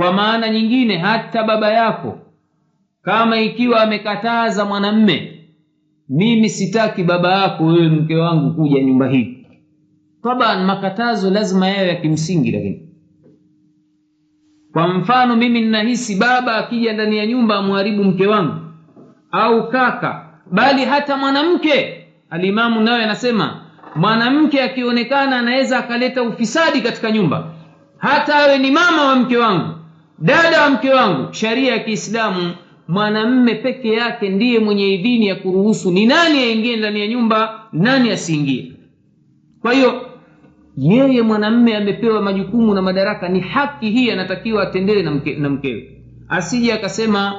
Kwa maana nyingine, hata baba yako kama ikiwa amekataza mwanamme, mimi sitaki baba yako wewe mke wangu kuja nyumba hii, taban makatazo lazima yawe ya kimsingi. Lakini kwa mfano mimi ninahisi baba akija ndani ya nyumba amharibu mke wangu, au kaka, bali hata mwanamke. Alimamu nawe anasema mwanamke akionekana anaweza akaleta ufisadi katika nyumba, hata awe ni mama wa mke wangu, dada wa mke wangu. Sharia ya Kiislamu, mwanamme peke yake ndiye mwenye idhini ya kuruhusu ni nani aingie ndani ya nyumba, nani asiingie. Kwa hiyo yeye mwanamme amepewa majukumu na madaraka, ni haki hii anatakiwa atendewe na mkewe. Asije akasema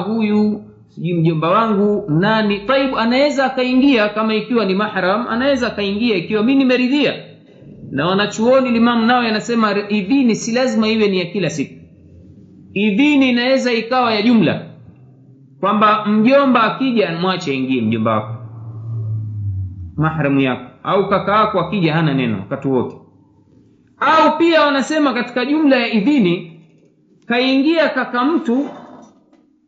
huyu sijui mjomba wangu nani. Taibu anaweza akaingia kama ikiwa ni mahram, anaweza akaingia ikiwa mimi nimeridhia. Na wanachuoni Imam nao yanasema idhini si lazima iwe ni ya kila siku. Idhini inaweza ikawa ya jumla, kwamba mjomba akija mwache aingie mjomba wako, mahramu yako, au kaka yako akija hana neno wakati wote. Au pia wanasema katika jumla ya idhini, kaingia kaka mtu,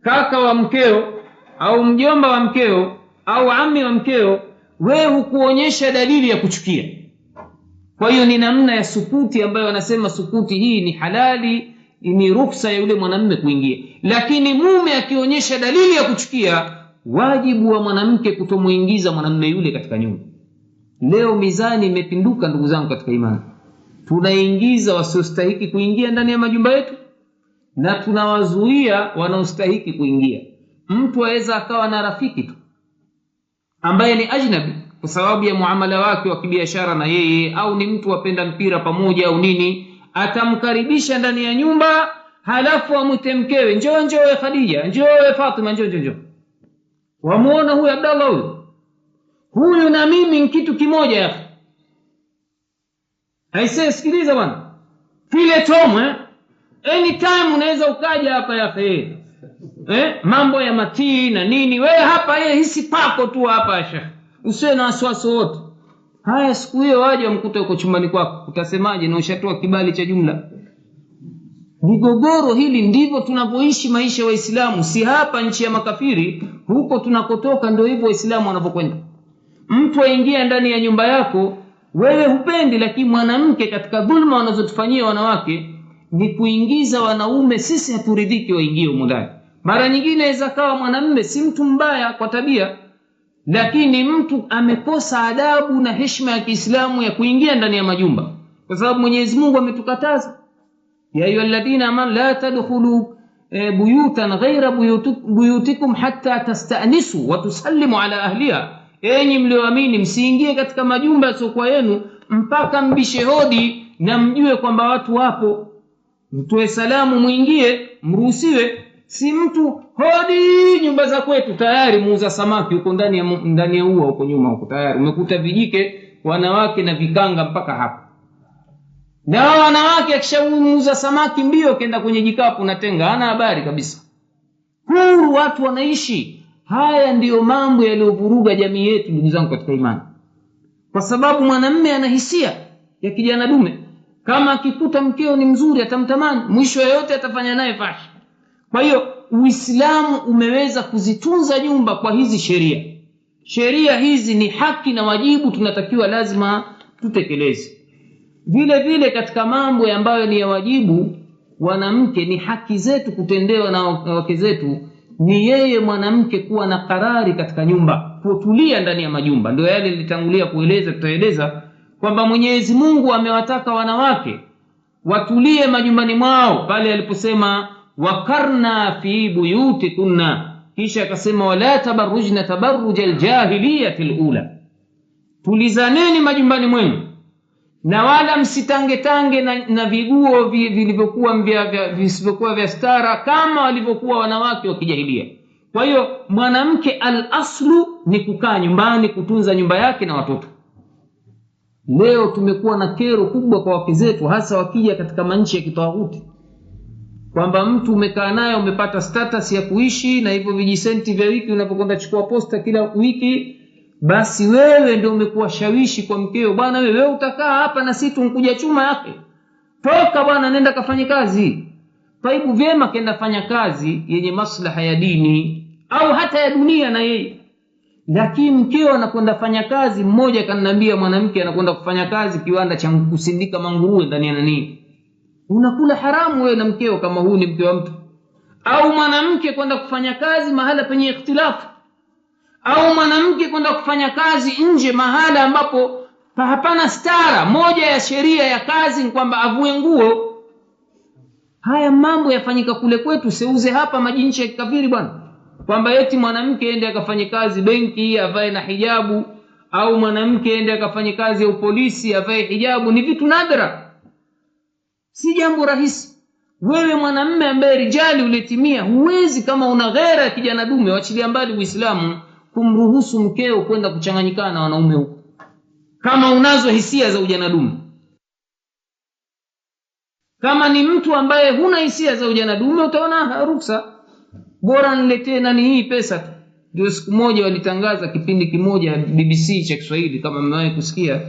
kaka wa mkeo au mjomba wa mkeo au ammi wa mkeo, wewe hukuonyesha dalili ya kuchukia. Kwa hiyo ni namna ya sukuti ambayo wanasema sukuti hii ni halali, ni ruhusa ya yule mwanamume kuingia. Lakini mume akionyesha dalili ya kuchukia, wajibu wa mwanamke kutomuingiza mwanamume yule katika nyumba. Leo mizani imepinduka ndugu zangu katika imani. Tunaingiza wasiostahiki kuingia ndani ya majumba yetu na tunawazuia wanaostahiki kuingia. Mtu aweza akawa na rafiki tu ambaye ni ajnabi kwa sababu ya muamala wake wa kibiashara na yeye, au ni mtu wapenda mpira pamoja au nini, atamkaribisha ndani ya nyumba, halafu amwite mkewe, njoo we Khadija, njoo we Fatima, njoo. Wamuona huyu Abdallah huyu na mimi ni kitu kimoja yake. Aisee, sikiliza bwana, file tomu anytime unaweza ukaja hapa yake mambo ya matii na nini, wewe hapa hisi pako tu hapa asha, usiwe na wasiwasi wote. Haya, siku hiyo waje mkute uko chumbani kwako, utasemaje na ushatoa kibali cha jumla? Migogoro hili ndivyo tunavyoishi maisha ya Waislamu, si hapa nchi ya makafiri. Huko tunakotoka ndio hivyo Waislamu wanapokwenda. Mtu aingia ndani ya nyumba yako, wewe hupendi, lakini mwanamke katika dhulma wanazotufanyia wanawake ni kuingiza wanaume, sisi haturidhiki waingie humo ndani. Mara nyingine inaweza kawa mwanamume si mtu mbaya kwa tabia, lakini mtu amekosa adabu na heshima ya Kiislamu ya kuingia ndani ya majumba, kwa sababu Mwenyezi Mungu ametukataza, ya ayyuhalladhina amanu la tadkhulu buyutan ghayra buyutikum hatta tasta'nisu wa tusallimu ala ahliha. Enyi mlioamini, msiingie katika majumba yasiokuwa yenu mpaka mbishe hodi na mjue kwamba watu wapo, mtoe salamu muingie, mruhusiwe. Si mtu hodi nyumba za kwetu, tayari muuza samaki huko ndani ya ua huko nyuma huko, tayari umekuta vijike wanawake na vikanga mpaka hapa. Na wanawake akishauza samaki mbio kenda kwenye jikapu na tenga, hana habari kabisa. Huru watu wanaishi. Haya ndiyo mambo yaliyovuruga jamii yetu ndugu zangu katika imani, kwa sababu mwanamume ana hisia ya kijana dume. Kama akikuta mkeo ni mzuri atamtamani, mwisho yote atafanya naye fashi. Kwa hiyo Uislamu umeweza kuzitunza nyumba kwa hizi sheria. Sheria hizi ni haki na wajibu, tunatakiwa lazima tutekeleze. Vile vile katika mambo ambayo ni ya wajibu wanamke, ni haki zetu kutendewa na wake zetu, ni yeye mwanamke kuwa na karari katika nyumba, kutulia ndani ya majumba. Ndio yale nilitangulia kueleza, tutaeleza kwamba Mwenyezi Mungu amewataka wanawake watulie majumbani mwao pale aliposema wakarna fi buyutikunna, kisha akasema wala tabarrujna tabarrujal jahiliyatil ula, tulizaneni majumbani mwenu na wala msitangetange na viguo visivyokuwa vya stara kama walivyokuwa wanawake wa kijahilia. Kwa hiyo mwanamke al-aslu ni kukaa nyumbani, kutunza nyumba yake na watoto. Leo tumekuwa na kero kubwa kwa wake zetu, hasa wakija katika manchi ya kitawuti, kwamba mtu umekaa naye umepata status ya kuishi na hivyo vijisenti vya wiki unapokwenda chukua posta kila wiki, basi wewe ndio umekuwa shawishi kwa mkeo, bwana wewe utakaa hapa na sisi tunkuja chuma yake, toka bwana nenda kafanye kazi. Taibu vyema kenda fanya kazi yenye maslaha ya dini au hata ya dunia na yeye. Lakini mkeo anakwenda fanya kazi, mmoja kananiambia mwanamke anakwenda kufanya kazi kiwanda cha kusindika manguruwe ndani ya nini. Unakula haramu wewe na mkeo kama huu ni mke wa mtu. Au mwanamke kwenda kufanya kazi mahala penye ikhtilafu. Au mwanamke kwenda kufanya kazi nje mahala ambapo hapana stara. Moja ya sheria ya kazi ni kwamba avue nguo. Haya mambo yafanyika kule kwetu, seuze hapa majinchi ya kikafiri bwana. Kwamba eti mwanamke ende akafanye kazi benki avae na hijabu, au mwanamke ende akafanye kazi ya polisi avae hijabu, ni vitu nadra. Si jambo rahisi. Wewe mwanamume ambaye rijali uletimia, huwezi kama una ghera ya kijana dume, waachilia mbali Uislamu, kumruhusu mkeo kwenda kuchanganyikana na wanaume huko. Kama unazo hisia za ujana dume. Kama ni mtu ambaye huna hisia za ujana dume, utaona ruksa. Bora niletee nani hii pesa tu. Ndio siku moja walitangaza kipindi kimoja BBC cha Kiswahili, kama mmewahi kusikia,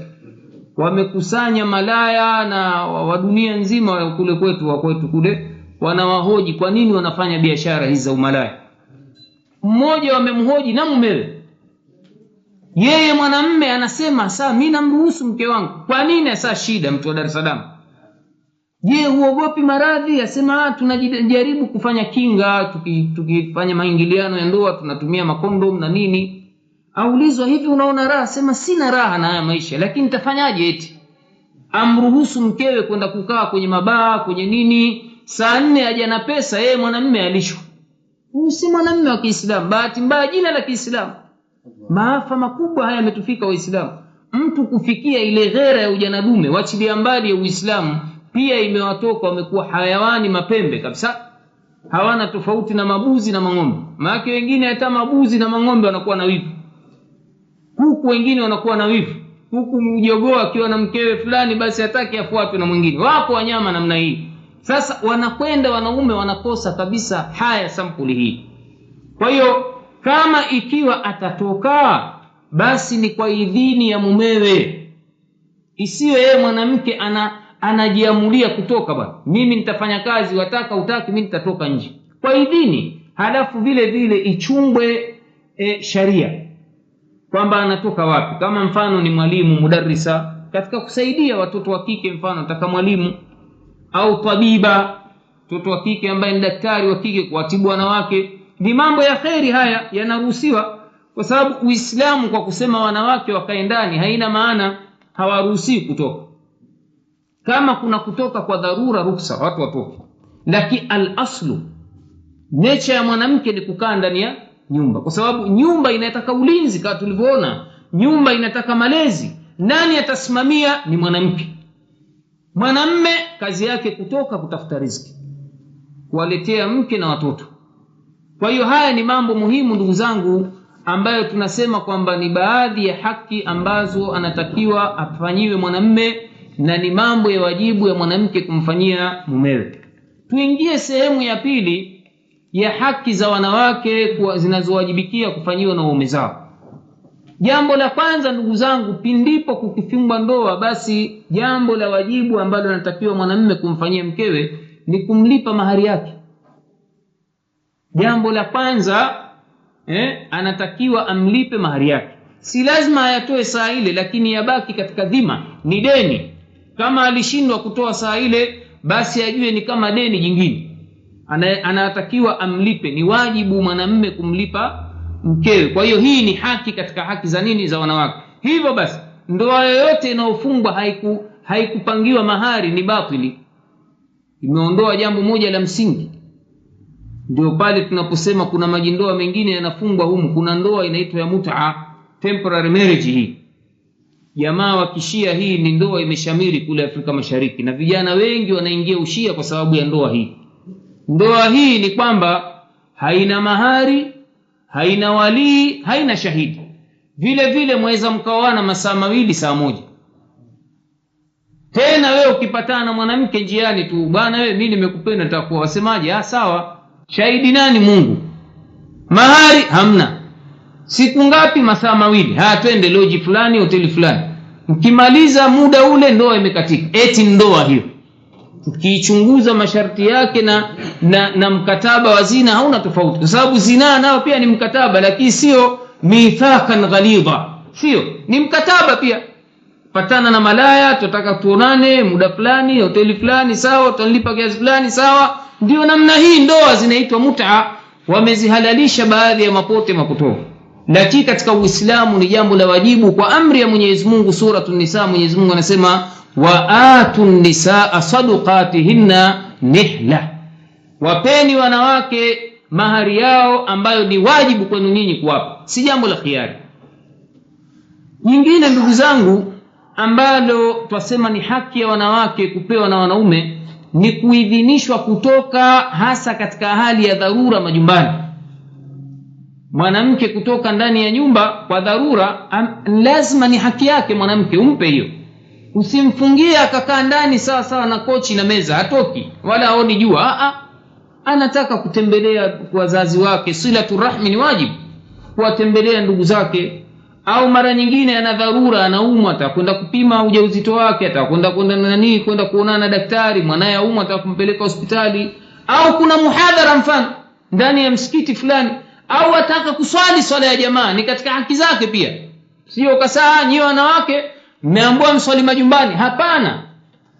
wamekusanya malaya na wa dunia nzima kule kwetu kule, wanawahoji kwa nini wanafanya biashara hizi za umalaya. Mmoja wamemhoji na mumewe. Yeye mwanamume anasema, "Sasa mimi namruhusu mke wangu." Kwa nini? Sasa shida mtu wa Dar es Salaam. Je, huogopi maradhi? Asema tunajaribu kufanya kinga, tukifanya maingiliano ya ndoa tunatumia makondom na nini. Aulizwa, hivi unaona raha? Asema sina raha na haya maisha, lakini nitafanyaje? Eti amruhusu mkewe kwenda kukaa kwenye mabaa, kwenye nini, saa 4 aje na pesa, yeye mwanamume alishwa. Huyu si mwanamume wa Kiislamu. Bahati mbaya jina la Kiislamu. Maafa makubwa haya yametufika Waislamu. Mtu kufikia ile ghera ya ujana dume, waachilia mbali ya Uislamu, pia imewatoka, wamekuwa hayawani mapembe kabisa. Hawana tofauti na mabuzi na mang'ombe. Maana wengine hata mabuzi na mang'ombe wanakuwa na wivu. Huku wengine wanakuwa na wivu. Huku mjogoo akiwa na mkewe fulani basi hataki afuatwe na mwingine. Wapo wanyama namna hii. Sasa wanakwenda wanaume wanakosa kabisa haya sampuli hii. Kwa hiyo kama ikiwa atatoka, basi ni kwa idhini ya mumewe. Isiwe yeye mwanamke anajiamulia kutoka bwana. Mimi nitafanya kazi, wataka utaki, mimi nitatoka nje. Kwa idhini. Halafu vile vile ichungwe sharia. Kwamba anatoka wapi. Kama mfano ni mwalimu mudarrisa, katika kusaidia watoto wa kike, mfano nataka mwalimu, au tabiba, mtoto wa kike ambaye ni daktari wa kike kuwatibu wanawake, ni mambo ya kheri haya, yanaruhusiwa. Kwa sababu Uislamu kwa kusema wanawake wakae ndani haina maana hawaruhusiwi kutoka. Kama kuna kutoka kwa dharura, ruksa, watu watoke. Lakini al-aslu, nature ya mwanamke ni kukaa ndani ya nyumba. Kwa sababu nyumba inataka ulinzi, kama tulivyoona. Nyumba inataka malezi. Nani atasimamia? Ni mwanamke. Mwanamume kazi yake kutoka kutafuta riziki, kuwaletea mke na watoto. Kwa hiyo haya ni mambo muhimu ndugu zangu, ambayo tunasema kwamba ni baadhi ya haki ambazo anatakiwa afanyiwe mwanamume, na ni mambo ya wajibu ya mwanamke kumfanyia mumewe. Tuingie sehemu ya pili ya haki za wanawake zinazowajibikia kufanyiwa na waume zao. Jambo la kwanza ndugu zangu, pindipo kukifungwa ndoa, basi jambo la wajibu ambalo anatakiwa mwanamume kumfanyia mkewe ni kumlipa mahari yake. Jambo la kwanza anatakiwa amlipe mahari yake. Si lazima ayatoe saa ile, lakini yabaki katika dhima, ni deni. Kama alishindwa kutoa saa ile, basi ajue ni kama deni jingine. Anatakiwa amlipe, ni wajibu mwanamume kumlipa mkewe. Kwa hiyo hii ni haki katika haki za nini, za wanawake. Hivyo basi ndoa yoyote inayofungwa haikupangiwa mahari ni batili. Imeondoa jambo moja la msingi. Ndio pale tunaposema kuna majindoa mengine yanafungwa humu. Kuna ndoa inaitwa ya mut'a, temporary marriage. Hii jamaa wa Kishia, hii ni ndoa imeshamiri kule Afrika Mashariki, na vijana wengi wanaingia ushia kwa sababu ya ndoa hii. Ndoa hii ni kwamba haina mahari, haina walii, haina shahidi. Vile vile mweza mkaoana masaa 2 saa moja. Tena wewe ukipatana na mwanamke njiani tu, bwana wewe mimi nimekupenda nitakuwa, wasemaje? Sawa. Shahidi nani? Mungu. Mahari hamna. Siku ngapi? masaa 2. Twende loji fulani, hoteli fulani. Mkimaliza muda ule ndoa imekatika. Eti ndoa hiyo. Tukichunguza masharti yake na mkataba wa zina hauna tofauti, kwa sababu zina nao pia ni mkataba, lakini sio mithaqan ghalidha, sio, ni mkataba pia. Patana na malaya, tutaka tuonane muda fulani, hoteli fulani, sawa, utanilipa kiasi fulani, sawa. Ndio namna hii ndoa zinaitwa mut'a. Wamezihalalisha baadhi ya mapote mapotofu, lakini katika Uislamu ni jambo la wajibu kwa amri ya Mwenyezi Mungu. Suratul Nisa, Mwenyezi Mungu anasema wa atun nisaa sadaqatihinna nihla, wapeni wanawake mahari yao ambayo ni wajibu kwenu nyinyi kuwapa, si jambo la khiari. Nyingine ndugu zangu ambalo twasema ni haki ya wanawake kupewa na wanaume ni kuidhinishwa kutoka, hasa katika hali ya dharura majumbani. Mwanamke kutoka ndani ya nyumba kwa dharura, lazima ni haki yake mwanamke umpe hiyo. Usimfungie akakaa ndani sawa sawa na kochi na meza, hatoki wala haoni jua. Anataka kutembelea wazazi wake, silatu rahmi ni wajibu kuwatembelea ndugu zake. Au mara nyingine ana dharura, anaumwa, atakwenda kupima ujauzito wake, atakwenda kwenda kuonana na daktari, mwanae aumwa, atakumpeleka hospitali. Au kuna muhadhara mfano ndani ya msikiti fulani, au ataka kuswali swala ya jamaa, ni katika haki zake pia. Sio kasaa nyinyi wanawake mmeambiwa mswali majumbani, hapana.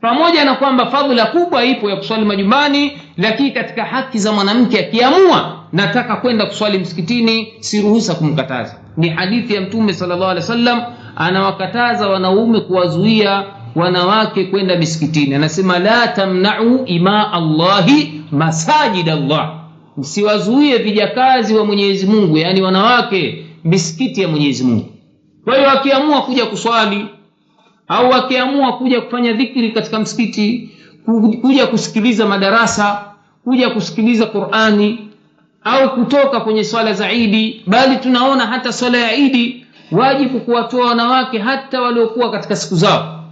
Pamoja na kwamba fadhila kubwa ipo ya kuswali majumbani, lakini katika haki za mwanamke akiamua nataka kwenda kuswali msikitini, si ruhusa kumkataza. Ni hadithi ya Mtume sallallahu alaihi wasallam, anawakataza wanaume kuwazuia wanawake kwenda misikitini. Anasema la tamna'u ima Allahi masajid Allah, msiwazuie vijakazi wa Mwenyezi Mungu, yani wanawake, misikiti ya Mwenyezi Mungu. Kwa hiyo akiamua kuja kuswali au akiamua kuja kufanya dhikri katika msikiti, kuja kusikiliza madarasa, kuja kusikiliza Qur'ani, au kutoka kwenye swala za Idi, bali tunaona hata swala ya Idi wajibu kuwatoa wanawake hata waliokuwa katika siku zao.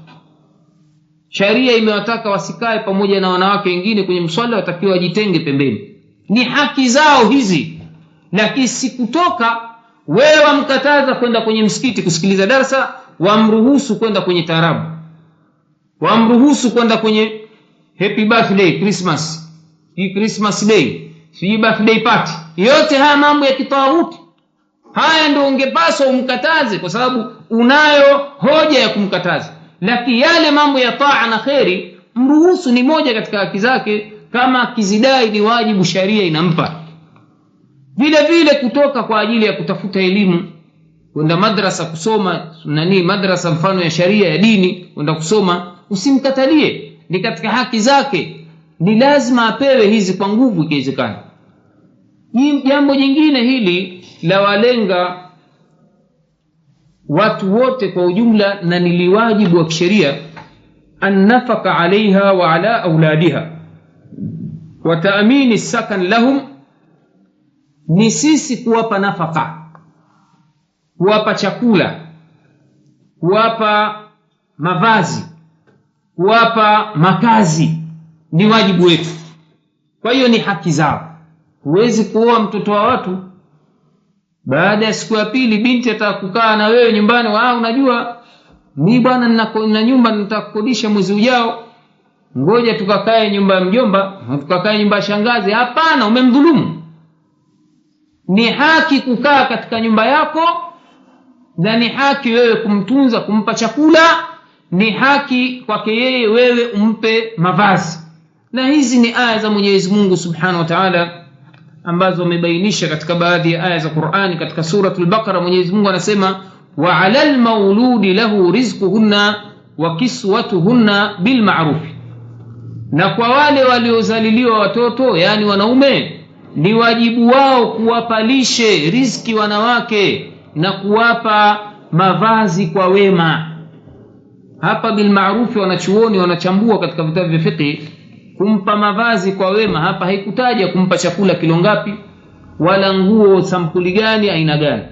Sharia imewataka wasikae pamoja na wanawake wengine kwenye mswala, watakiwa wajitenge pembeni. Ni haki zao hizi, lakini sikutoka wewe wamkataza kwenda kwenye msikiti kusikiliza darasa, wamruhusu kwenda kwenye taarabu, wamruhusu kwenda kwenye happy birthday, Christmas day, si birthday party. Yote haya mambo ya kitawuti, haya ndio ungepaswa umkataze, kwa sababu unayo hoja ya kumkataza. Lakini yale mambo ya taa na khairi mruhusu, ni moja katika haki zake. Kama kizidai ni wajibu, sharia inampa. Vile vile kutoka kwa ajili ya kutafuta elimu, kwenda madrasa kusoma madrasa mfano ya sharia ya dini, kwenda kusoma, usimkatalie, ni katika haki zake, ni lazima apewe hizi kwa nguvu ikiwezekana. Jambo jingine hili la walenga watu wote kwa ujumla na niliwajibu wa kisheria, annafaka alaiha wa ala auladiha wa taamini sakan lahum, ni sisi kuwapa nafaka, kuwapa chakula, kuwapa mavazi, kuwapa makazi, ni wajibu wetu. Kwa hiyo ni haki zao. Huwezi kuoa mtoto wa watu, baada ya siku ya pili binti atakukaa na wewe nyumbani, unajua mimi bwana nina nyumba nitakukodisha mwezi ujao, ngoja tukakae nyumba ya mjomba, tukakae nyumba ya shangazi. Hapana, umemdhulumu. Ni haki kukaa katika nyumba yako, na ni haki wewe kumtunza, kumpa chakula, ni haki kwake yeye wewe umpe mavazi. Na hizi ni aya za Mwenyezi Mungu Subhanahu wa Ta'ala ambazo amebainisha katika baadhi ya aya za Qur'ani. Katika suratul Baqara Mwenyezi Mungu anasema wa 'alal mauludi lahu rizquhunna wa kiswatuhunna bil ma'ruf, na kwa wale waliozaliliwa watoto, yani wanaume, ni wajibu wao kuwapalishe riziki wanawake na kuwapa mavazi kwa wema. Hapa bil ma'ruf, wanachuoni wanachambua katika vitabu vya fiqh, kumpa mavazi kwa wema hapa haikutaja kumpa chakula kilo ngapi, wala nguo sampuli gani, aina gani.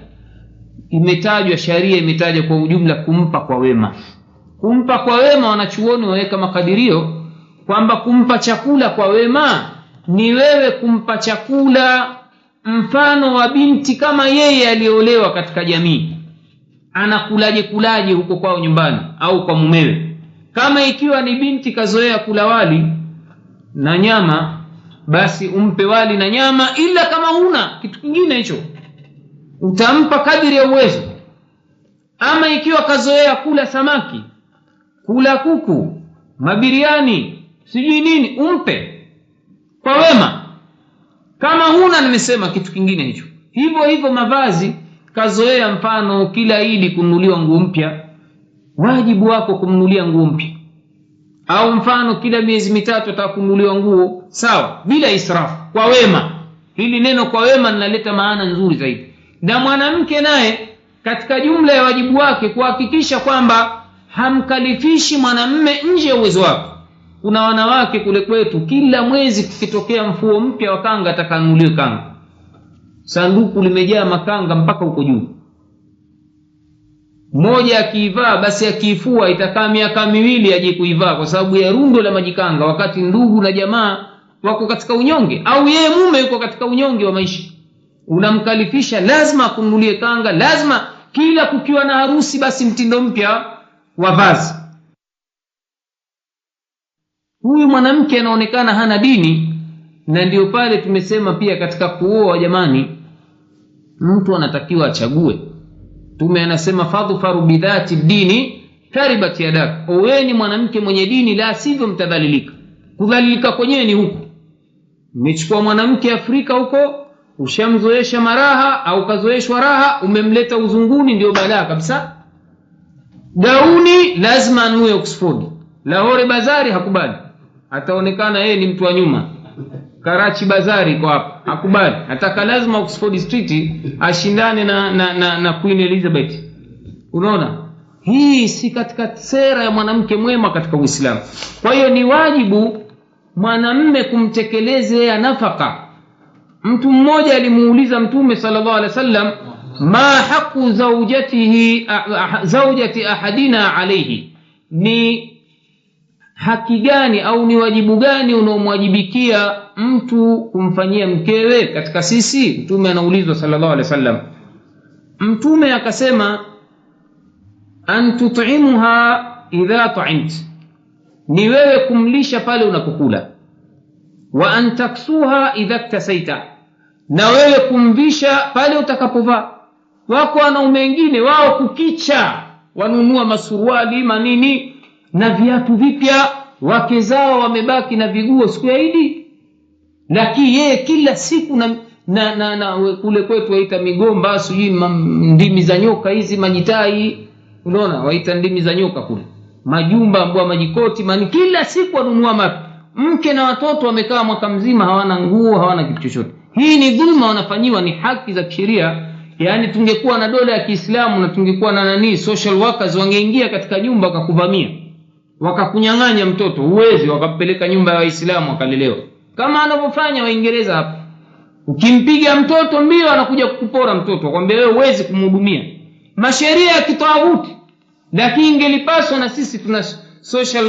Imetajwa, sharia imetaja kwa ujumla kumpa kwa wema. Kumpa kwa wema, wanachuoni waweka makadirio kwamba kumpa chakula kwa wema ni wewe kumpa chakula mfano wa binti kama yeye aliolewa katika jamii, anakulaje huko kwao nyumbani au kwa mumewe. Kama ikiwa ni binti kazoea kula wali, na nyama, basi umpe wali na nyama, ila kama huna kitu kingine hicho utampa kadiri ya uwezo. Ama ikiwa kazoea kula samaki, kula kuku, mabiriani, sijui nini, umpe kwa wema. Kama huna, nimesema kitu kingine hicho. Hivyo hivyo mavazi, kazoea mfano kila Idi kununuliwa nguo mpya, wajibu wako kumnunulia nguo mpya. Au mfano kila miezi mitatu atakununuliwa nguo, sawa, bila israfu, kwa wema. Hili neno kwa wema linaleta maana nzuri zaidi. Na mwanamke naye katika jumla ya wajibu wake kuhakikisha kwamba hamkalifishi mwanamume nje ya uwezo wake. Kuna wanawake kule kwetu kila mwezi kukitokea mfuo mpya wa kanga atakanunuliwa kanga, sanduku limejaa makanga mpaka huko juu. Mmoja akiivaa basi akiifua itakaa miaka miwili aje kuivaa kwa sababu ya rundo la majikanga, wakati ndugu na jamaa wako katika unyonge, au yeye mume yuko katika unyonge wa maisha. Unamkalifisha lazima akununulie kanga, lazima kila kukiwa na harusi basi mtindo mpya wa vazi. Huyu mwanamke anaonekana hana dini, na ndio pale tumesema pia katika kuoa, jamani, mtu anatakiwa achague. Tume anasema fadhfaru bidhati dini karibat yadak, oweni mwanamke mwenye dini, la sivyo mtadhalilika. Kudhalilika kwenyewe ni huko. Umechukua mwanamke Afrika huko, ushamzoesha maraha au kazoeshwa raha, umemleta uzunguni, ndio balaa kabisa. Gauni lazima anue Oxford, Lahore Bazari hakubali, ataonekana yeye ni mtu wa nyuma. Karachi Bazari kwa hapa hakubali, ataka lazima Oxford Street ashindane na Queen Elizabeth. Unaona, hii si katika sera ya mwanamke mwema katika Uislamu. Kwa hiyo ni wajibu mwanamume kumtekeleze ya nafaka. Mtu mmoja alimuuliza Mtume sallallahu alaihi wasallam, ma haqu zawjati ahadina alayhi, ni haki gani au ni wajibu gani unaomwajibikia mtu kumfanyia mkewe katika sisi? Mtume anaulizwa sallallahu alaihi wasallam. Mtume akasema, an tut'imuha idha ta'imt, ni wewe kumlisha pale unapokula. Wa an taksuha idha iktasaita, na wewe kumvisha pale utakapovaa. Wako wanaume wengine wao kukicha wanunua masuruali manini na viatu vipya, wake zao wamebaki na viguo siku ya Idi, lakini yeye kila siku na kule kwetu waita migomba, sijui ndimi za nyoka hizi, majitai, unaona waita ndimi za nyoka kule, majumba ambao majikoti mani, kila siku wanunua mapya. Mke na watoto wamekaa mwaka mzima hawana nguo, hawana kitu chochote. Hii ni dhulma wanafanyiwa, ni haki za kisheria. Yani tungekuwa na dola ya Kiislamu na tungekuwa na social workers, wangeingia katika nyumba wakakuvamia, wakakunyang'anya mtoto, uwezi wakampeleka nyumba ya Waislamu wakalelewa, kama anavyofanya Waingereza hapa. Ukimpiga mtoto mbio anakuja kukupora mtoto, kwambia wewe huwezi kumhudumia. Masheria ya kitawuti. Lakini ingelipaswa na sisi tuna social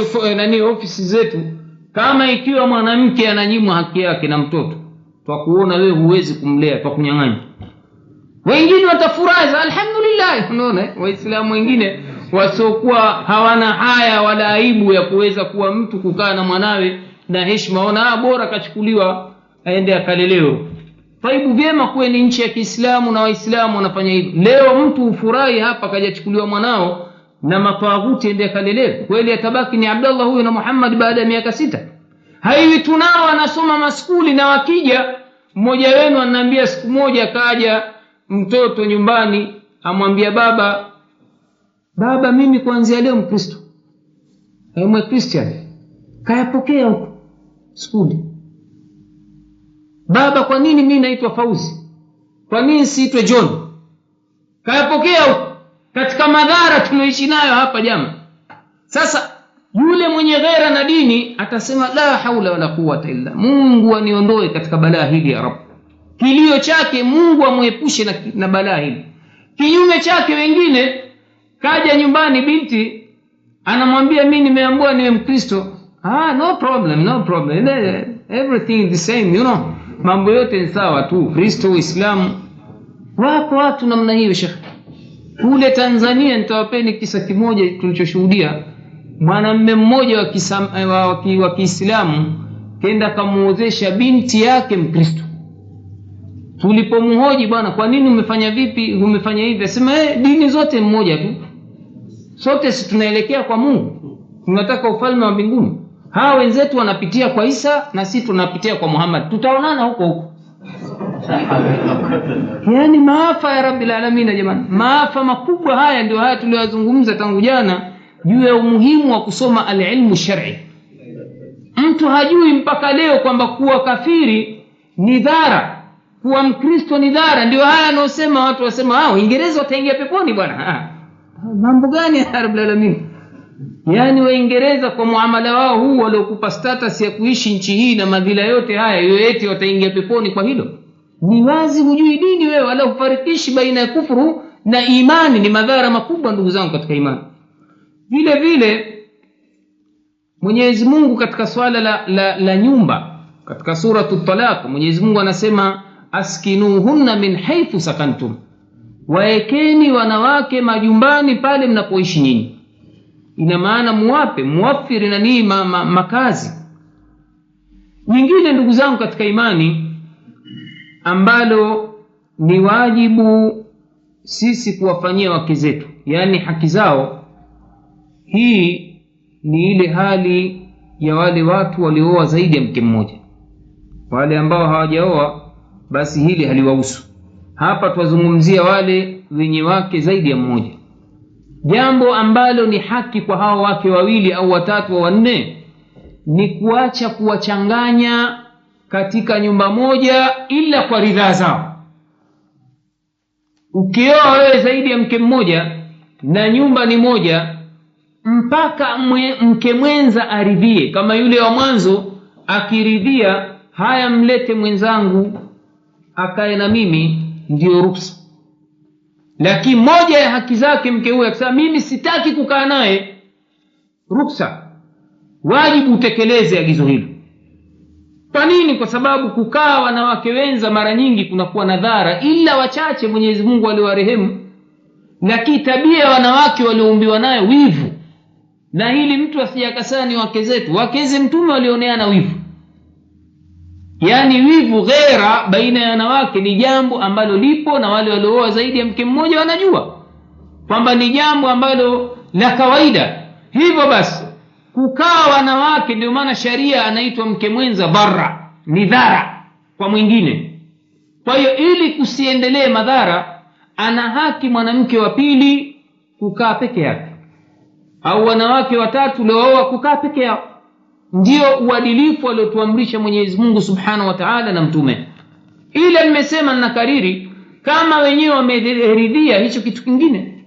office zetu, kama ikiwa mwanamke ananyimwa haki yake na mtoto, twakuona wewe huwezi kumlea, twakunyang'anya. Wengine watafurahi, alhamdulillah. Unaona, Waislamu wengine wasiokuwa hawana haya wala aibu ya kuweza kuwa mtu kukaa na mwanawe na heshima, ona bora kachukuliwa aende akalelewe. Taibu vyema kuwe ni nchi ya Kiislamu na Waislamu wanafanya hivyo. Leo mtu ufurahi hapa kajachukuliwa mwanao na matawuti aende akalelewe, kweli atabaki ni Abdullah huyo na Muhammad baada ya miaka 6? Haiwi tunao anasoma maskuli, na wakija mmoja wenu ananiambia siku moja kaja mtoto nyumbani amwambia baba mimi kuanzia leo Mkristo. Mwe Christian. Kayapokea huko skuli. Baba, kwa nini mimi naitwa Fauzi? Kwa nini siitwe John? Kayapokea huko. Katika madhara tunaishi nayo hapa jamaa. Sasa yule mwenye ghera na dini atasema la haula wala quwwata illa, Mungu aniondoe katika balaa hili ya Rabb. Kilio chake Mungu amuepushe na balaa hili. Kinyume chake wengine, kaja nyumbani binti anamwambia mimi nimeambiwa niwe Mkristo. No problem, everything the same, mambo yote ni sawa tu, Kristo, Uislamu. Wako watu namna hiyo Sheikh. Kule Tanzania nitawapeni kisa kimoja tulichoshuhudia. Mwanamume mmoja wa Kiislamu kenda kamuozesha binti yake Mkristo. Tulipomhoji, bwana kwa nini umefanya hivi? Asema dini zote mmoja tu, sote si tunaelekea kwa Mungu, tunataka ufalme wa mbinguni. Hawa wenzetu wanapitia kwa Isa na sisi tunapitia kwa Muhammad, tutaonana huko huko. Yani maafa ya Rabbil Alamin jamani, maafa makubwa haya. Ndio haya tuliyozungumza tangu jana juu ya umuhimu wa kusoma al-ilmu shar'i. Mtu hajui mpaka leo kwamba kuwa kafiri ni dhara, kuwa Mkristo ni dhara. Ndio haya anaosema watu wasema Uingereza wataingia peponi bwana. Mambo gani ya Rabbil Alamin? Yani Waingereza kwa muamala wao huu waliokupa status ya kuishi nchi hii na madhila yote haya, yote wataingia peponi kwa hilo? Ni wazi hujui dini wewe, wala hufarikishi baina ya kufuru na imani. Ni madhara makubwa ndugu zangu katika imani. Vile vile Mwenyezi Mungu katika swala la nyumba, katika suratul Talaq, Mwenyezi Mungu anasema askinuhunna min haythu sakantum, waekeni wanawake majumbani pale mnapoishi nyinyi. Ina maana muwafiri na ni makazi. Nyingine ndugu zangu katika imani ambalo ni wajibu sisi kuwafanyia wake zetu, yani haki zao, hii ni ile hali ya wale watu waliooa zaidi ya mke mmoja. Wale ambao hawajaoa basi hili haliwahusu. Hapa twazungumzia wale wenye wake zaidi ya mmoja. Jambo ambalo ni haki kwa hao wake wawili au watatu au wanne ni kuacha kuwachanganya katika nyumba moja ila kwa ridhaa zao. Ukioa wewe zaidi ya mke mmoja na nyumba ni moja, mpaka mke mwenza aridhie. Kama yule wa mwanzo akiridhia, haya mlete mwenzangu akae na mimi, ndio ruhusa. Lakini moja ya haki zake mke huyo akisema mimi sitaki kukaa naye, ruhusa, wajibu utekeleze agizo hilo. Kwa nini? Kwa sababu kukaa wanawake wenza mara nyingi kunakuwa na dhara, ila wachache Mwenyezi Mungu aliwarehemu. Lakini tabia ya wanawake walioumbiwa nayo wivu, na hili mtu asiyakasana ni wake zetu. Wakeze Mtume walioneana wivu, yani wivu ghera baina ya wanawake ni jambo ambalo lipo, na wale waliooa zaidi ya mke mmoja wanajua kwamba ni jambo ambalo la kawaida. Hivyo basi kukaa wanawake, ndio maana sharia anaitwa mke mwenza barra, ni dhara kwa mwingine. Kwa hiyo ili kusiendelee madhara, ana haki mwanamke wa pili kukaa peke yake, au wanawake watatu leo kukaa peke yao. Ndio uadilifu aliotuamrisha Mwenyezi Mungu Subhanahu wa Ta'ala na mtume. Ile nimesema na kariri, kama wenyewe wameridhia hicho kitu kingine,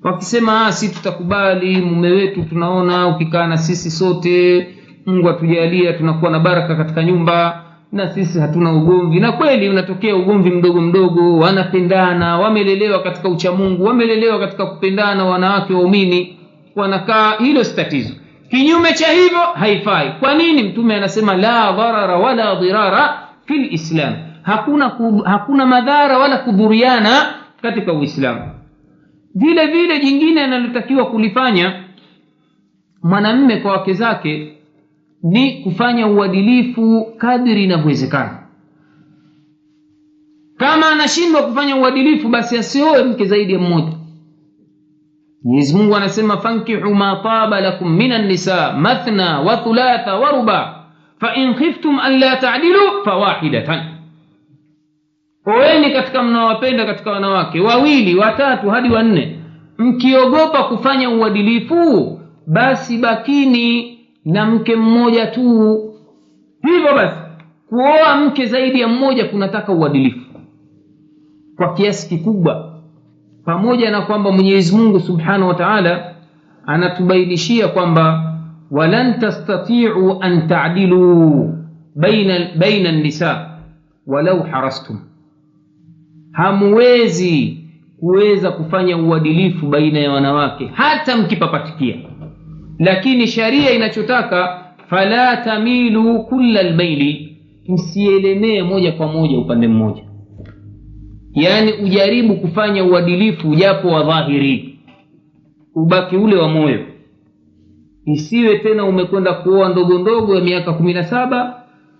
wakisema si tutakubali mume wetu, tunaona ukikaa na sisi sote Mungu atujalia tunakuwa na baraka katika nyumba na sisi hatuna ugomvi. Na kweli unatokea ugomvi mdogo mdogo, wanapendana, wamelelewa katika ucha Mungu, wamelelewa katika kupendana, wanawake waumini wanakaa, hilo si tatizo. Kinyume cha hivyo haifai. Kwa nini? Mtume anasema la dharara wala dhirara fil Islam, hakuna madhara wala kudhuriana katika Uislamu. Vile vile jingine analotakiwa kulifanya mwanamume kwa wake zake ni kufanya uadilifu kadri inavyowezekana. Kama anashindwa kufanya uadilifu, basi asioe mke zaidi ya mmoja. Mwenyezi Mungu anasema fankihu ma taba lakum minan nisa mathna wa thulatha wa ruba fa in khiftum an la ta'dilu fawahidatan. Oeni katika mnaowapenda katika wanawake wawili, watatu hadi wanne. Mkiogopa kufanya uadilifu, basi bakini na mke mmoja tu. Hivyo basi kuoa mke zaidi ya mmoja kunataka uadilifu kwa kiasi kikubwa, pamoja na kwamba Mwenyezi Mungu Subhanahu wa Ta'ala anatubainishia kwamba walan tastati'u an ta'dilu baina an-nisa walau harastum, hamwezi kuweza kufanya uadilifu baina ya wanawake hata mkipapatikia. Lakini sharia inachotaka fala tamilu kullal maili, msielemee moja kwa moja upande mmoja. Yani ujaribu kufanya uadilifu japo wa dhahiri, ubaki ule wa moyo. isiwe tena umekwenda kuoa ndogo ndogo ya miaka 17,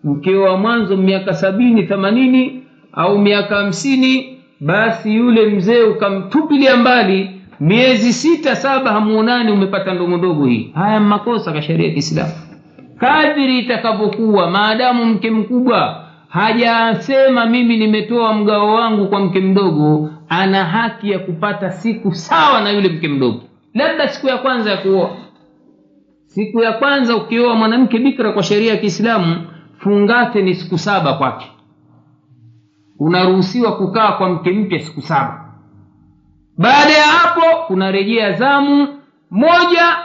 mkeo wa mwanzo miaka 70 80 au miaka 50, basi yule mzee ukamtupilia mbali miezi 6 7 hamuonani, umepata ndogo ndogo hii. Haya makosa kwa sheria ya Kiislamu. Kadiri itakavyokuwa, maadamu mke mkubwa hajasema mimi nimetoa mgao wangu kwa mke mdogo, ana haki ya kupata siku sawa na yule mke mdogo. Labda siku ya kwanza ya kuoa, siku ya kwanza ukioa mwanamke bikra kwa sheria ya Kiislamu, fungate ni siku 7 kwake. Unaruhusiwa kukaa kwa mke mpya siku 7. Baada ya hapo kunarejea zamu 1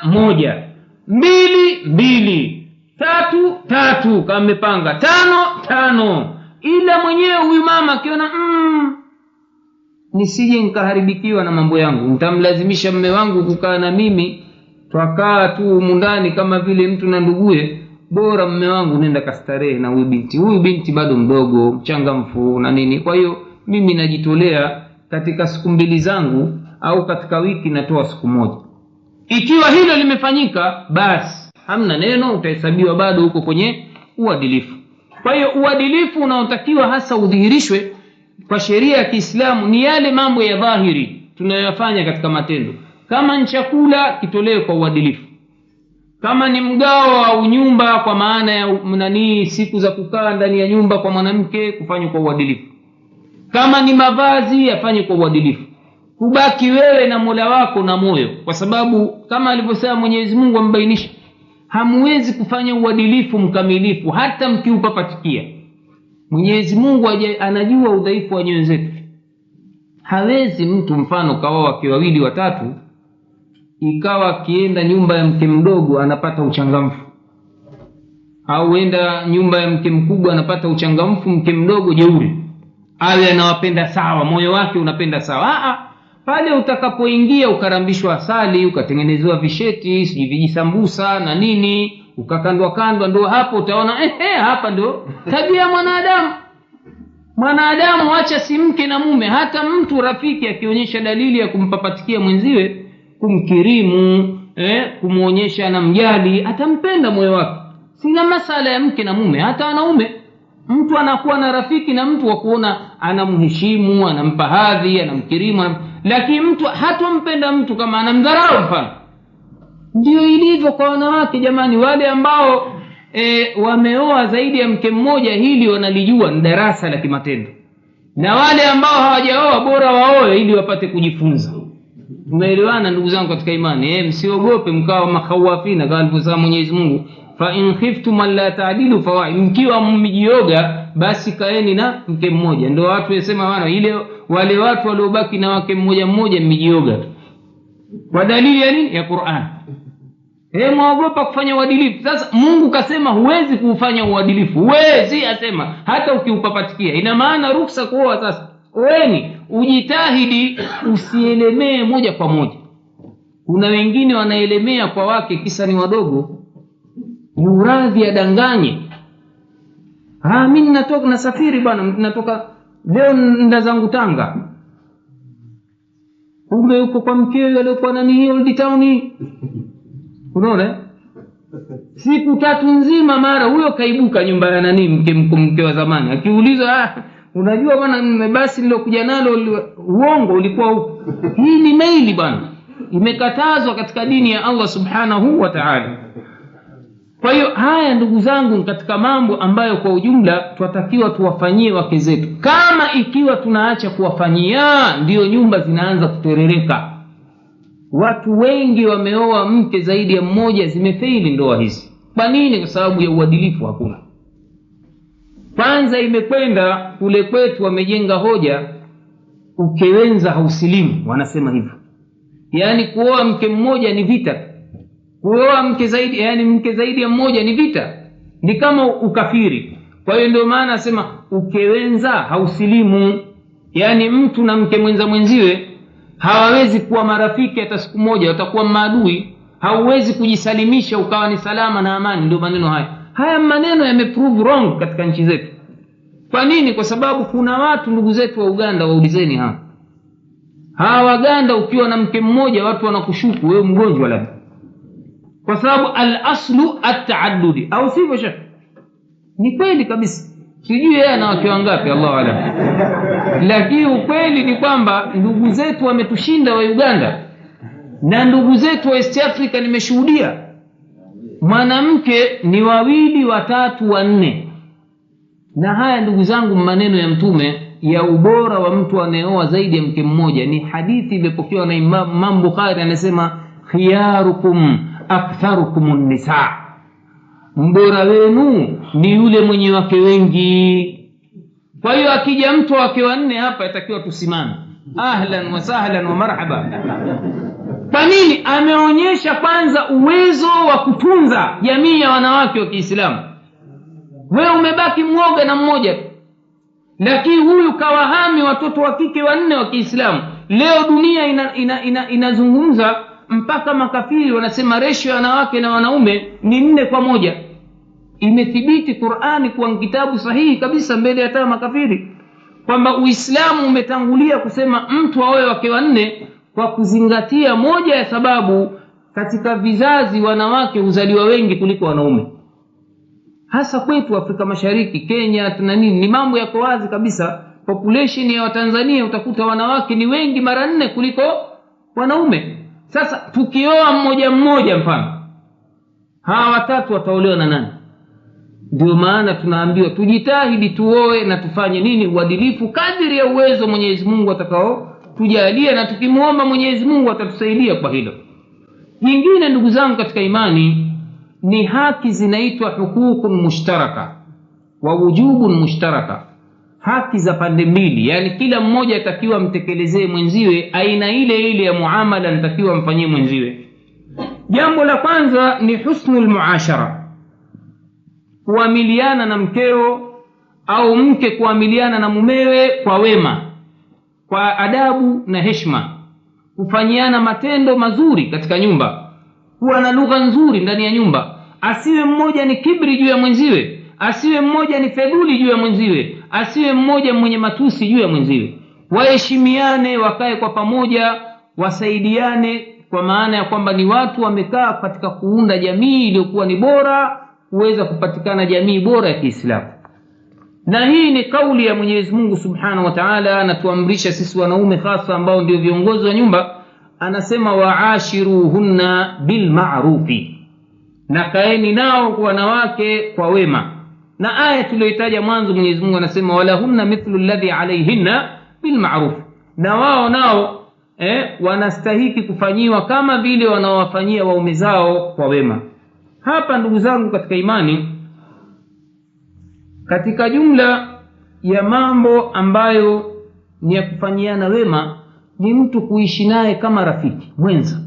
1, 2 2, 3 3 kama mmepanga, 5 5. Ila mwenyewe huyu mama akiona nisije nikaharibikiwa na mambo yangu, nitamlazimisha mume wangu kukaa na mimi, twakaa tu mundani kama vile mtu na nduguye, bora mume wangu nenda kastarehe na huyu binti bado mdogo mchangamfu na nini. Kwa hiyo mimi najitolea katika siku 2 zangu, au katika wiki natoa siku 1. Ikiwa hilo limefanyika, basi hamna neno, utahesabiwa bado huko kwenye uadilifu. Kwa hiyo uadilifu unaotakiwa hasa udhihirishwe kwa sheria ya Kiislamu ni yale mambo ya dhahiri tunayoyafanya katika matendo. Kama ni chakula, kitolewe kwa uadilifu. Kama ni mgao au nyumba, kwa maana ya siku za kukaa ndani ya nyumba kwa mwanamke, kufanywa kwa uadilifu. Kama ni mavazi, yafanywe kwa uadilifu. Kubaki wewe na Mola wako na moyo, kwa sababu kama alivyosema Mwenyezi Mungu ambainisha, hamwezi kufanya uadilifu mkamilifu hata mkiupapatikia. Mwenyezi Mungu anajua udhaifu wa nyoyo zetu. Hawezi mtu mfano kaoa wake 2 watatu, ikawa akienda nyumba ya mke mdogo anapata uchangamfu, au enda nyumba ya mke mkubwa anapata uchangamfu, mke mdogo jeuri, awe anawapenda sawa, moyo wake unapenda sawa. Pale utakapoingia ukarambishwa asali, ukatengenezewa visheti, vijisambusa na nini, ukakandwa kandwa, ndio hapo utaona hapa ndio tabia ya mwanadamu. Acha si mke na mume, hata mtu rafiki akionyesha dalili ya kumpapatikia mwenziwe, kumkirimu, kumuonyesha anamjali, atampenda moyo wake. Sina masala ya mke na mume, hata wanaume. Mtu anakuwa na rafiki na mtu wa kuona anamheshimu, anampa hadhi, anamkirimu, lakini mtu hatompenda mtu kama anamdharau mfano. Ndio ilivyo kwa wanawake jamani. Wale ambao wameoa zaidi ya mke mmoja, hili wanalijua, ni darasa la kimatendo. Na wale ambao hawajaoa bora waoe ili wapate kujifunza. Tumeelewana ndugu zangu katika imani? Msiogope mkawa makhawafina, kama alivyosema Mwenyezi Mungu, fa in khiftum alla ta'dilu fawahid. Mkiwa mmejioga basi kaeni na mke mmoja. Ndio watu wasema wale watu waliobaki na wake mmoja mmejioga. Kwa dalili ya nini? Ya Qur'an. Mwaogopa kufanya uadilifu. Sasa Mungu kasema huwezi kufanya uadilifu. Huwezi, asema hata ukiupapatikia. Ina maana ruhusa kuoa sasa. Oeni, ujitahidi usielemee moja kwa moja. Kuna wengine wanaelemea kwa wake kisa ni wadogo. Ni uradhi adanganye. Mimi natoka nasafiri bwana, natoka leo nda zangu Tanga. Kumbe uko kwa mkeo aliyekuwa nani Old Town. Unaona? Siku 3 nzima mara huyo kaibuka nyumba ya nani mke wa zamani. Akiulizwa unajua bwana basi nilokuja nalo uongo ulikuwa huko. Hii ni maili bwana. Imekatazwa katika dini ya Allah Subhanahu wa Ta'ala. Kwa hiyo haya ndugu zangu katika mambo ambayo kwa ujumla tunatakiwa tuwafanyie wake zetu. Kama ikiwa tunaacha kuwafanyia, ndio nyumba zinaanza kuterereka. Watu wengi wameoa mke zaidi ya mmoja, zimefeli ndoa hizi. Kwa nini? Kwa sababu ya uadilifu hakuna. Kwanza imekwenda kule kwetu wamejenga hoja, ukewenza hausilimu, wanasema hivyo. Yaani kuoa mke mmoja ni vita. Kuoa mke zaidi ya mmoja ni vita. Ni kama ukafiri. Kwa hiyo ndio maana nasema ukewenza hausilimu. Yaani mtu na mke mwenziwe hawawezi kuwa marafiki hata siku moja, watakuwa maadui. Hauwezi kujisalimisha ukawa ni salama na amani. Ndio maneno haya. Haya maneno yameprove wrong katika nchi zetu. Kwa nini? Kwa sababu kuna watu ndugu zetu wa Uganda, waulizeni hawa Waganda, ukiwa na mke mmoja watu wanakushuku wewe mgonjwa labda. kwa sababu al-aslu at-ta'addudi, au sivyo shekhi? Ni kweli kabisa. Sijui yeye ana wake wangapi, Allahu a'lam. Lakini ukweli ni kwamba ndugu zetu wametushinda wa Uganda, na ndugu zetu wa East Africa nimeshuhudia mwanamke ni 2, 3, 4. Na haya ndugu zangu, maneno ya Mtume ya ubora wa mtu anayeoa zaidi ya mke mmoja ni hadithi imepokewa na Imam Bukhari, anasema khiyarukum aktharukum nisa, mbora wenu ni yule mwenye wake wengi. Kwa hiyo akija mtu wake 4 hapa itakiwa tusimame, ahlan wa sahlan wa marhaba. Kwa nini? Ameonyesha kwanza uwezo wa kutunza jamii ya wanawake wa Kiislamu. Wewe umebaki mwoga na mmoja, lakini huyu kawahami watoto wa kike 4 wa Kiislamu. Leo dunia inazungumza mpaka makafiri wanasema ratio ya wanawake na wanaume ni 4 kwa 1. Imethibiti Qur'ani kwa kitabu sahihi kabisa mbele ya hata makafiri kwamba Uislamu umetangulia kusema mtu aoe wake 4 kwa kuzingatia moja ya sababu katika vizazi wanawake huzaliwa wengi kuliko wanaume. Hasa kwetu Afrika Mashariki, Kenya na nini, ni mambo yako wazi kabisa. Population ya Watanzania utakuta wanawake ni wengi mara 4 kuliko wanaume. Sasa tukioa mmoja mfano, hawa 3 wataolewa na nani? Ndio maana tunaambiwa tujitahidi tuoe na tufanye nini? Uadilifu kadiri ya uwezo Mwenyezi Mungu atakao tujalia, na tukimuomba Mwenyezi Mungu atatusaidia kwa hilo. Nyingine ndugu zangu katika imani ni haki zinaitwa hukukun mushtaraka wa wujubun mushtaraka, haki za pande mbili, yani kila mmoja atakiwa mtekelezee mwenziwe aina ile ile ya muamala anatakiwa mfanyie mwenziwe. Jambo la kwanza ni husnul muashara, kuamiliana na mkeo au mke kuamiliana na mumewe kwa wema, kwa adabu na heshima, kufanyiana matendo mazuri katika nyumba, kuwa na lugha nzuri ndani ya nyumba. Asiwe mmoja ni kibri juu ya mwenziwe, asiwe mmoja ni fedhuli juu ya mwenziwe, asiwe mmoja mwenye matusi juu ya mwenziwe. Waheshimiane, wakae kwa pamoja, wasaidiane, kwa maana ya kwamba ni watu wamekaa katika kuunda jamii iliyokuwa ni bora, kuweza kupatikana jamii bora ya Kiislamu. Na hii ni kauli ya Mwenyezi Mungu Subhanahu wa Ta'ala, anatuamrisha sisi wanaume hasa ambao ndio viongozi wa nyumba. Anasema wa'ashiruhunna bil ma'rufi, na kaeni nao kwa wanawake kwa wema. Na aya tuliyoitaja mwanzo Mwenyezi Mungu anasema walahunna mithlu alladhi alayhinna bil ma'ruf, na wao nao wanastahiki kufanyiwa kama vile wanaowafanyia waume zao kwa wema. Hapa ndugu zangu katika imani, katika jumla ya mambo ambayo ni ya kufanyiana wema ni mtu kuishi naye kama rafiki mwenza.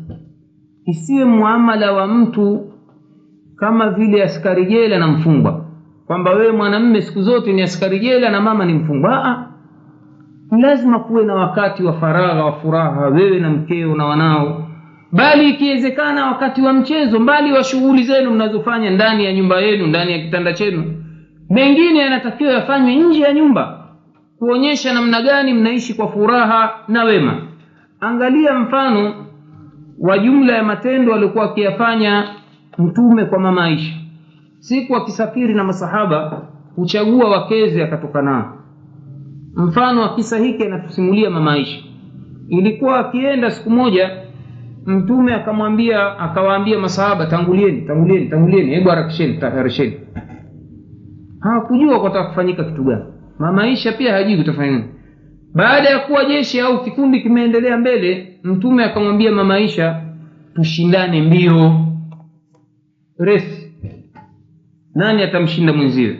Isiwe muamala wa mtu kama vile askari jela na mfungwa, kwamba wewe mwanamume siku zote ni askari jela na mama ni mfungwa. Lazima kuwe na wakati wa faragha wa furaha wewe na mkeo na wanao, bali ikiwezekana wakati wa mchezo, mbali wa shughuli zenu mnazofanya ndani ya nyumba yenu, ndani ya kitanda chenu. Mengine yanatakiwa yafanywe nje ya nyumba, kuonyesha namna gani mnaishi kwa furaha na wema. Angalia mfano wa jumla ya matendo alikuwa akiyafanya Mtume kwa mama Aisha. Siku akisafiri na masahaba kuchagua wakeze akatoka nao. Mfano wa kisa hiki anatusimulia mama Aisha. Ilikuwa akienda siku moja, Mtume akawaambia masahaba, tangulieni, hebu harakisheni. Hawakujua kwa kufanyika kitu gani. Mama Aisha pia hajui kutafanya nini. Baada ya kuwa jeshi au kikundi kimeendelea mbele, Mtume akamwambia mama Aisha, tushindane mbio, race, nani atamshinda mwenziwe?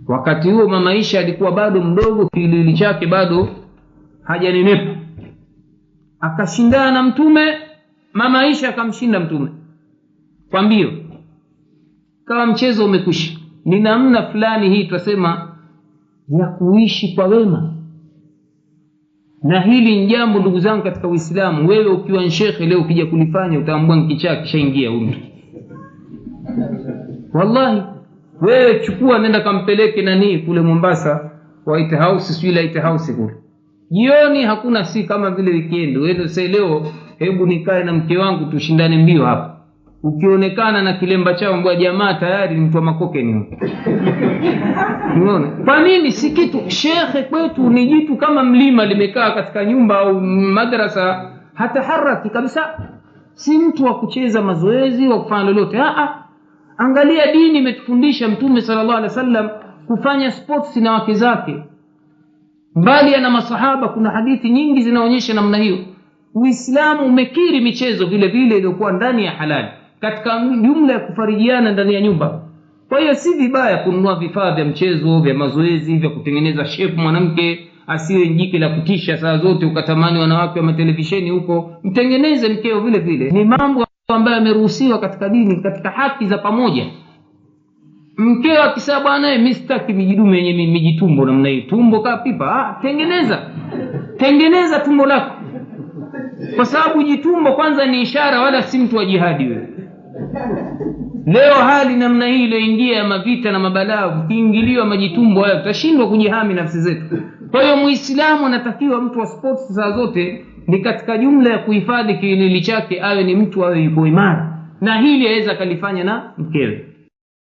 Wakati huo mama Aisha alikuwa bado mdogo, kilili chake bado hajanenepa. Akashindana na Mtume, mama Aisha akamshinda Mtume kwa mbio. Kama mchezo umekwisha. Ni namna fulani hii tunasema ya kuishi kwa wema. Na hili ni jambo ndugu zangu katika Uislamu. Wewe ukiwa ni shekhe leo ukija kulifanya utaambua nkichaa kishaingia huko. Wallahi wewe chukua nenda kampeleke nani kule Mombasa, White House, Light House kule. Jioni hakuna, si kama vile weekend. Wewe sasa leo hebu nikae na mke wangu tushindane mbio hapa. Ukionekana na kilemba chao mbwa jamaa tayari ni mtu wa makoke ni huko. Unaona? Kwa nini si kitu? Shekhe kwetu ni jitu kama mlima limekaa katika nyumba au madrasa, hataharaki kabisa. Si mtu wa kucheza mazoezi wa kufanya lolote. Angalia dini imetufundisha Mtume sallallahu alaihi wasallam kufanya sports na wake zake. Mbali na masahaba kuna hadithi nyingi zinaonyesha namna hiyo. Uislamu umekiri michezo vile vile iliyokuwa ndani ya halali katika jumla ya kufarijiana ndani ya nyumba. Kwa hiyo si vibaya kununua vifaa vya mchezo, vya mazoezi, vya kutengeneza shape mwanamke asiwe njike la kutisha saa zote ukatamani wanawake wa televisheni huko. Mtengeneze mkeo vile vile. Ni mambo ambayo yameruhusiwa katika dini, katika haki za pamoja. Mkeo akisema bwana mimi sitaki mijidume yenye mijitumbo namna hii, tumbo kama pipa, tengeneza tumbo lako. Kwa sababu jitumbo kwanza ni ishara, wala si mtu wa jihadi wewe. Leo hali namna hii iliyoingia ya mavita na mabalaa, ukiingiliwa majitumbo hayo tutashindwa kujihami nafsi zetu. Kwa hiyo Muislamu anatakiwa mtu wa sports saa zote ni katika jumla ya kuhifadhi kiwiliwili chake, awe ni mtu awe yuko imara, na hili aweza kalifanya na mkewe.